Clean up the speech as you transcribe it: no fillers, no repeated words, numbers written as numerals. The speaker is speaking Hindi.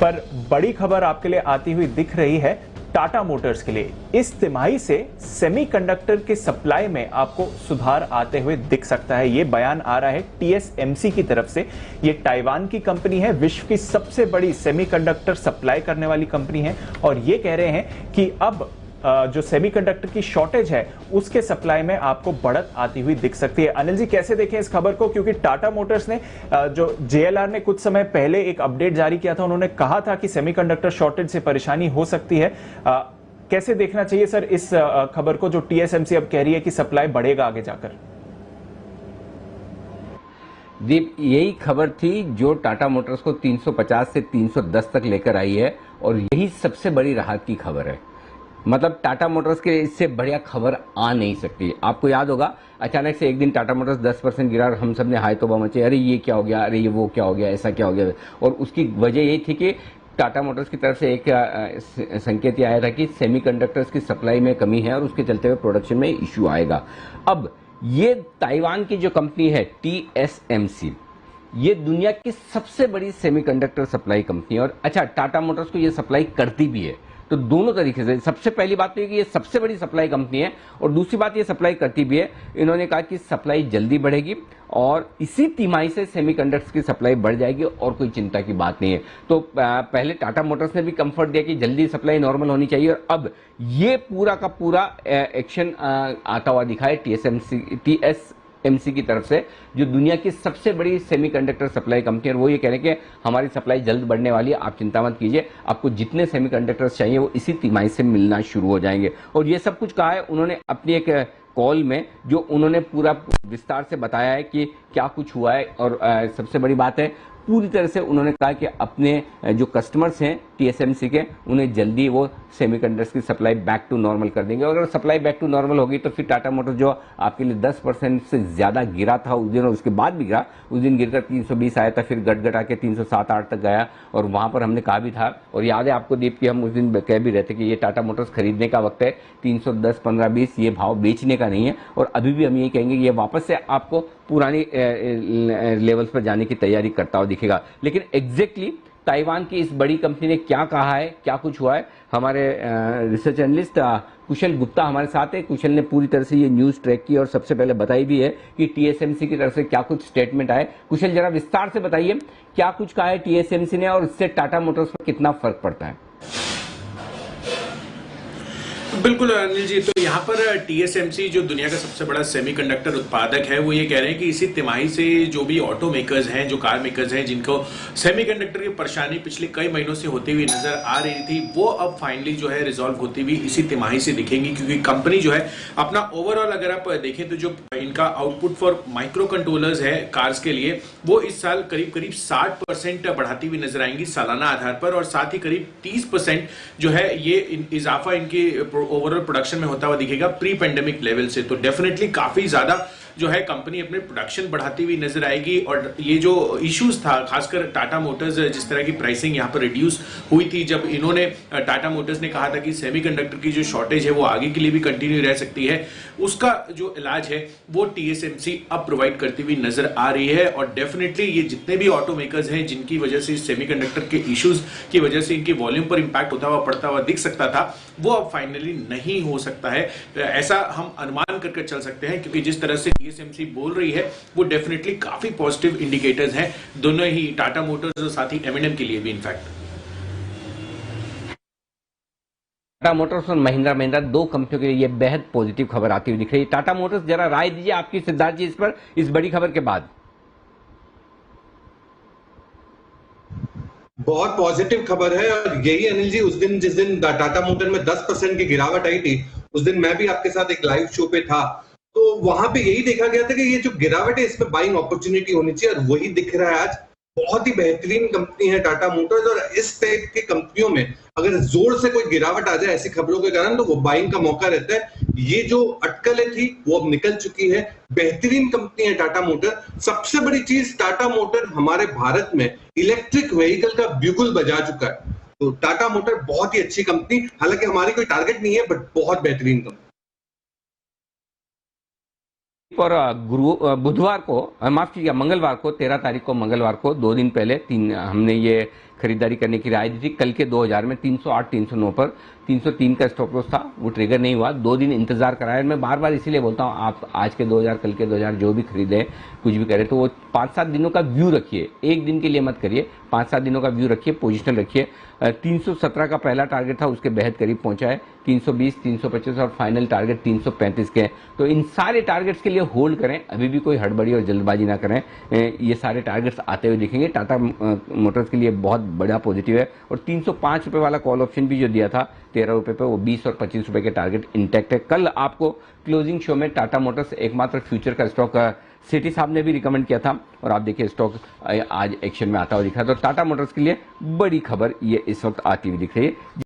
पर बड़ी खबर आपके लिए आती हुई दिख रही है टाटा मोटर्स के लिए। इस तिमाही से सेमीकंडक्टर के सप्लाई में आपको सुधार आते हुए दिख सकता है। यह बयान आ रहा है टीएसएमसी की तरफ से। यह ताइवान की कंपनी है, विश्व की सबसे बड़ी सेमीकंडक्टर सप्लाई करने वाली कंपनी है, और यह कह रहे हैं कि अब जो सेमीकंडक्टर की शॉर्टेज है उसके सप्लाई में आपको बढ़त आती हुई दिख सकती है। अनिल जी, कैसे देखें इस खबर को, क्योंकि टाटा मोटर्स ने जो जेएलआर ने कुछ समय पहले एक अपडेट जारी किया था, उन्होंने कहा था कि सेमीकंडक्टर शॉर्टेज से परेशानी हो सकती है। कैसे देखना चाहिए सर इस खबर को जो टीएसएमसी अब कह रही है कि सप्लाई बढ़ेगा आगे जाकर? दीप, यही खबर थी जो टाटा मोटर्स को 350 से 310 तक लेकर आई है, और यही सबसे बड़ी राहत की खबर है। मतलब टाटा मोटर्स के इससे बढ़िया खबर आ नहीं सकती। आपको याद होगा, अचानक से एक दिन टाटा मोटर्स 10% गिरा और हम सब ने हाय तौबा मचे, अरे ये क्या हो गया, अरे ये वो क्या हो गया, ऐसा क्या हो गया। और उसकी वजह यही थी कि टाटा मोटर्स की तरफ से एक संकेत आया था कि सेमीकंडक्टर्स की सप्लाई में कमी है और उसके चलते हुए प्रोडक्शन में इश्यू आएगा। अब ये ताइवान की जो कंपनी है टीएसएमसी, ये दुनिया की सबसे बड़ी सेमीकंडक्टर सप्लाई कंपनी है। और अच्छा, टाटा मोटर्स को ये सप्लाई करती भी है, तो दोनों तरीके से। सबसे पहली बात तो ये कि ये सबसे बड़ी सप्लाई कंपनी है, और दूसरी बात ये सप्लाई करती भी है। इन्होंने कहा कि सप्लाई जल्दी बढ़ेगी और इसी तिमाही से सेमीकंडक्टर्स की सप्लाई बढ़ जाएगी और कोई चिंता की बात नहीं है। तो पहले टाटा मोटर्स ने भी कंफर्ट दिया कि जल्दी सप्लाई नॉर्मल होनी चाहिए, और अब ये पूरा का पूरा एक्शन आता हुआ दिखा है टीएसएमसी की तरफ से, जो दुनिया की सबसे बड़ी सेमीकंडक्टर सप्लाई कंपनी है। वो ये कह रहे हैं कि हमारी सप्लाई जल्द बढ़ने वाली है, आप चिंता मत कीजिए, आपको जितने सेमीकंडक्टर्स चाहिए वो इसी तिमाही से मिलना शुरू हो जाएंगे। और ये सब कुछ कहा है उन्होंने अपनी एक कॉल में, जो उन्होंने पूरा विस्तार से बताया है कि क्या कुछ हुआ है। और सबसे बड़ी बात है, पूरी तरह से उन्होंने कहा कि अपने जो कस्टमर्स हैं टीएसएमसी के, उन्हें जल्दी वो सेमीकंडक्टर्स की सप्लाई बैक टू नॉर्मल कर देंगे। और अगर सप्लाई बैक टू नॉर्मल होगी तो फिर टाटा मोटर्स जो आपके लिए 10% से ज़्यादा गिरा था उस दिन, और उसके बाद भी गिरा, उस दिन गिरकर 320 आया था, फिर गट के 307-8 तक गया। और वहाँ पर हमने कहा भी था, और याद है आपको दीप, कि हम उस दिन कह भी रहे थे कि ये टाटा मोटर्स खरीदने का वक्त है, 310, 15, 20 ये भाव बेचने का नहीं है। और अभी भी हम ये कहेंगे कि ये वापस से आपको पुरानी लेवल्स पर जाने की तैयारी करता हुआ दिखेगा। लेकिन एग्जैक्टली ताइवान की इस बड़ी कंपनी ने क्या कहा है, क्या कुछ हुआ है, हमारे रिसर्च एनालिस्ट कुशल गुप्ता हमारे साथ है। कुशल ने पूरी तरह से ये न्यूज़ ट्रैक की और सबसे पहले बताई भी है कि टीएसएमसी की तरफ से क्या कुछ स्टेटमेंट आए। कुशल, जरा विस्तार से बताइए क्या कुछ कहा है टीएसएमसी ने और इससे टाटा मोटर्स पर कितना फर्क पड़ता है। बिल्कुल अनिल जी, तो यहाँ पर टीएसएमसी जो दुनिया का सबसे बड़ा सेमीकंडक्टर उत्पादक है, वो ये कह रहे हैं कि इसी तिमाही से जो भी ऑटो मेकर्स हैं, जो कार मेकर्स हैं, जिनको सेमीकंडक्टर की परेशानी पिछले कई महीनों से होती हुई नजर आ रही थी, वो अब फाइनली जो है रिजॉल्व होती हुई इसी तिमाही से दिखेंगी। क्योंकि कंपनी जो है अपना ओवरऑल अगर आप देखें तो जो इनका आउटपुट फॉर माइक्रो कंट्रोलर्स है कार्स के लिए, वो इस साल करीब करीब 60% बढ़ाती हुई नजर आएंगी सालाना आधार पर, और साथ ही करीब 30% जो है ये इजाफा इनकी ओवरऑल प्रोडक्शन में होता हुआ दिखेगा प्री पेंडेमिक लेवल से। तो डेफिनेटली काफी ज्यादा जो है कंपनी अपने प्रोडक्शन बढ़ाती हुई नजर आएगी। और ये जो इश्यूज था, खासकर टाटा मोटर्स जिस तरह की प्राइसिंग यहाँ पर रिड्यूस हुई थी, जब इन्होंने टाटा मोटर्स ने कहा था कि सेमीकंडक्टर की जो शॉर्टेज है वो आगे के लिए भी कंटिन्यू रह सकती है, उसका जो इलाज है वो टीएसएमसी अब प्रोवाइड करती हुई नजर आ रही है। और डेफिनेटली ये जितने भी ऑटो मेकर्स हैं जिनकी वजह से सेमीकंडक्टर के इश्यूज की वजह से इनकी वॉल्यूम पर इंपैक्ट होता हुआ पड़ता हुआ दिख सकता था, वो अब फाइनली नहीं हो सकता है, ऐसा हम अनुमान करके चल सकते हैं। क्योंकि जिस तरह से टीएसएमसी बोल रही है वो डेफिनेटली काफी पॉजिटिव इंडिकेटर्स हैं दोनों ही टाटा मोटर्स और साथ ही एम&एम के लिए भी। इनफैक्ट टाटा मोटर्स और महिंद्रा दो कंपनियों के लिए ये बेहद पॉजिटिव खबर आती हुई दिख रही है। टाटा मोटर्स, जरा राय दीजिए आपकी सिद्धार्थ जी इस पर, इस बड़ी खबर के बाद। बहुत पॉजिटिव खबर है। और यही अनिल जी, उस दिन जिस दिन टाटा मोटर में 10% की गिरावट आई थी, उस दिन मैं भी आपके साथ एक लाइव शो पे था, तो वहां पे यही देखा गया था कि ये जो गिरावट है इसमें बाइंग अपॉर्चुनिटी होनी चाहिए, और वही दिख रहा है आज। बहुत ही बेहतरीन कंपनी है टाटा मोटर्स, और इस टाइप की कंपनियों में अगर जोर से कोई गिरावट आ जाए ऐसी खबरों के कारण, तो वो बाइंग का मौका रहता है। ये जो अटकलें थी वो अब निकल चुकी है। बेहतरीन कंपनी है टाटा मोटर। सबसे बड़ी चीज, टाटा मोटर हमारे भारत में इलेक्ट्रिक व्हीकल का ब्यूगल बजा चुका है। तो टाटा मोटर बहुत ही अच्छी कंपनी, हालांकि हमारी कोई टारगेट नहीं है, बट बहुत बेहतरीन कंपनी। और बुधवार को, माफ कीजिए, मंगलवार को, 13 तारीख को मंगलवार को, 2 दिन पहले हमने ये खरीदारी करने की राय दी थी। कल के 2000 में 308 309 पर 303 का स्टॉप लॉस था, वो ट्रिगर नहीं हुआ। 2 दिन इंतजार कराया। मैं बार बार इसीलिए बोलता हूँ, आप आज के 2000 कल के 2000 जो भी खरीदे, कुछ भी करें, तो वो 5-7 दिनों का व्यू रखिए, एक दिन के लिए मत करिए, 5-7 दिनों का व्यू रखिए, पोजिशनल रखिए। 317 का पहला टारगेट था, उसके बेहद करीब पहुंचा है। 320, 325 और फाइनल टारगेट 335 के हैं। तो इन सारे टारगेट्स के लिए होल्ड करें, अभी भी कोई हड़बड़ी और जल्दबाजी ना करें। ये सारे टारगेट्स आते हुए दिखेंगे। टाटा मोटर्स के लिए बहुत बड़ा पॉजिटिव है। और 305 रुपए वाला कॉल ऑप्शन भी जो दिया था 13 रुपए पे, वो 20 और 25 रुपए के टारगेट इंटैक्ट है। कल आपको क्लोजिंग शो में टाटा मोटर्स एकमात्र फ्यूचर का स्टॉक सिटी साहब ने भी रिकमेंड किया था, और आप देखिए स्टॉक आज एक्शन में आता हुआ दिखा। तो टाटा मोटर्स के लिए बड़ी खबर ये इस वक्त आती हुई दिख रही है।